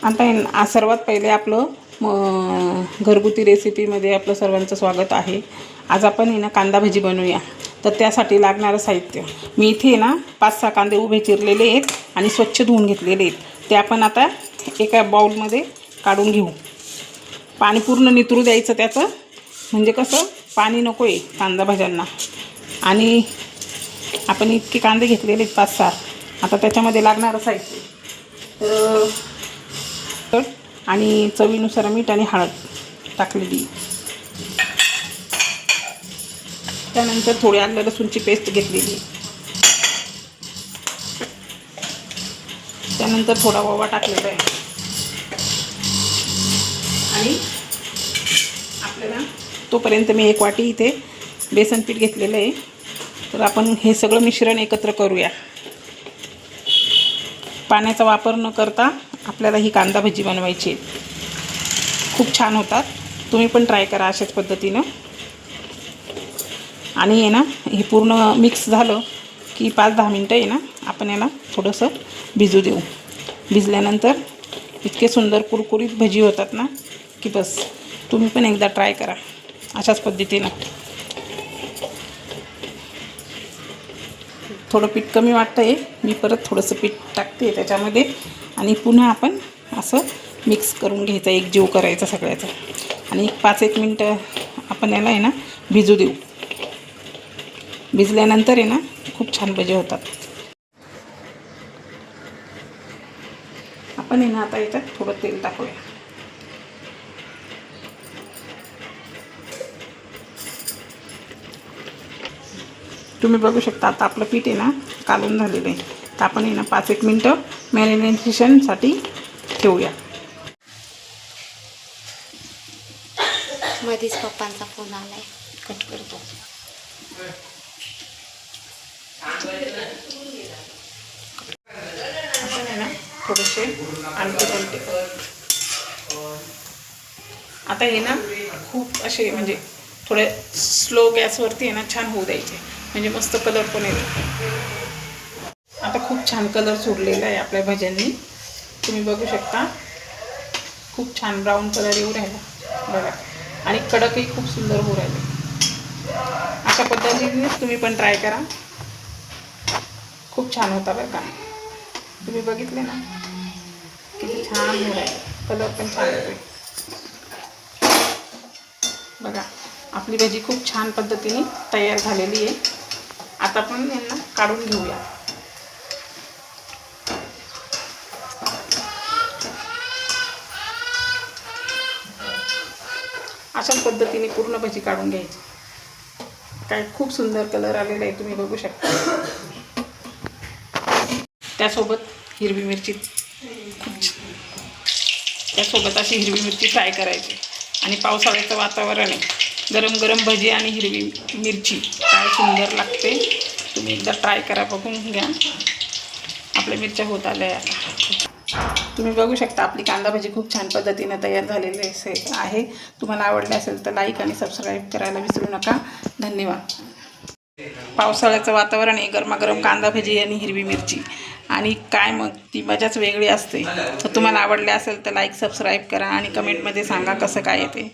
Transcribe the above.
आता सर्वात पहिले आपलं घरगुती रेसिपीमध्ये आपलं सर्वांचं स्वागत आहे। आज आपण ना कांदा भजी बनवूया। तर त्यासाठी लागणारं साहित्य मी इथे ना 5-6 कांदे उभे चिरलेले आहेत आणि स्वच्छ धुवून घेतलेले आहेत। ते आपण आता एका बाउलमध्ये काढून घेऊ। पाणी पूर्ण नितरू द्यायचं त्याचं, म्हणजे कसं पाणी नको आहे कांदा भाज्यांना। आणि आपण इतके कांदे घेतलेले आहेत 5-6। आता त्याच्यामध्ये लागणारं साहित्य आणि चवीनुसार मीठ आणि हळद टाकलेली। त्यानंतर थोडी आलं लसूणची पेस्ट घेतलेली। त्यानंतर थोडा ओवा टाकलेला आहे। आणि आपल्याला तोपर्यंत मी 1 वाटी इथे बेसन पीठ घेतलेलं आहे। तर आपण हे सगळं मिश्रण एकत्र करूया। पाण्याचा वापर न करता आपल्याला ही कांदा भजी बनवायची आहे। खूप छान होतात, तुम्ही पण ट्राय करा अशाच पद्धतीनं। आणि आहे ना हे पूर्ण मिक्स झालं की 5-10 मिनटं आहे ना आपण याला थोडंसं भिजू देऊ। भिजल्यानंतर इतके सुंदर कुरकुरीत भजी होतात ना की बस, तुम्ही पण एकदा ट्राय करा अशाच पद्धतीनं। थोडं पीठ कमी वाटतंय, मी परत थोडंसं पीठ टाकते त्याच्यामध्ये आणि पुन्हा आपण असं मिक्स करून घ्यायचं, एकजीव करायचं सगळ्याचं। आणि 5-1 मिनटं आपण याला आहे ना भिजू देऊ। भिजल्यानंतर आहे ना खूप छान भजी होतात। आपण आहे ना आता याच्यात थोडं तेल टाकूया। तुम्ही बघू शकता आता आपलं पीठ आहे ना कालून झालेलं आहे। तर आपण आहे ना 5-1 मिनटं मॅरिनेशनसाठी ठेवूया। मध्येच पप्पांचा फोन आलाय, कट करतो। आपण आहे ना थोडेसे आलटे आता हे ना खूप असे म्हणजे थोडे स्लो गॅसवरती आहे ना छान होऊ द्यायचे, म्हणजे मस्त कलर पण येतो। आता खूप छान कलर सुटलेला आहे आपल्या भाज्यांनी, तुम्ही बघू शकता। खूप छान ब्राऊन कलर येऊ राहिला बघा, आणि कडकही खूप सुंदर होऊ राहिले। अशा पद्धतीने तुम्ही पण ट्राय करा, खूप छान होता बरं का। तुम्ही बघितले ना किती छान होऊ राहिले, कलर पण छान येतोय बघा। आपली भाजी खूप छान पद्धतीने तयार झालेली आहे। आता आपण यांना काढून घेऊया। अशा पद्धतीने पूर्ण भजी काढून घ्यायची। काय खूप सुंदर कलर आलेला आहे, तुम्ही बघू शकता। त्यासोबत हिरवी मिरची, त्यासोबत अशी हिरवी मिरची फ्राय करायची। आणि पावसाळ्याचं वातावरण आहे, गरम गरम भजी आणि हिरवी मिरची काय सुंदर लागते। तुम्ही एकदा ट्राय करा, बघून घ्या। आपल्या मिरच्या होत आल्या आता। तुम्ही बघू शकता आपली कांदा भजी खूप छान पद्धतीने तयार झालेली आहे। तुम्हाला आवडले असेल तर लाईक आणि सबस्क्राईब करायला विसरू नका। धन्यवाद। पावसाळ्याचं वातावरण आहे, गरमागरम कांदा भजी आणि हिरवी मिरची, आणि काय मग ती मजाच वेगळी असते। तर तुम्हाला आवडले असेल तर लाईक सबस्क्राईब करा आणि कमेंटमध्ये सांगा कसं काय येते।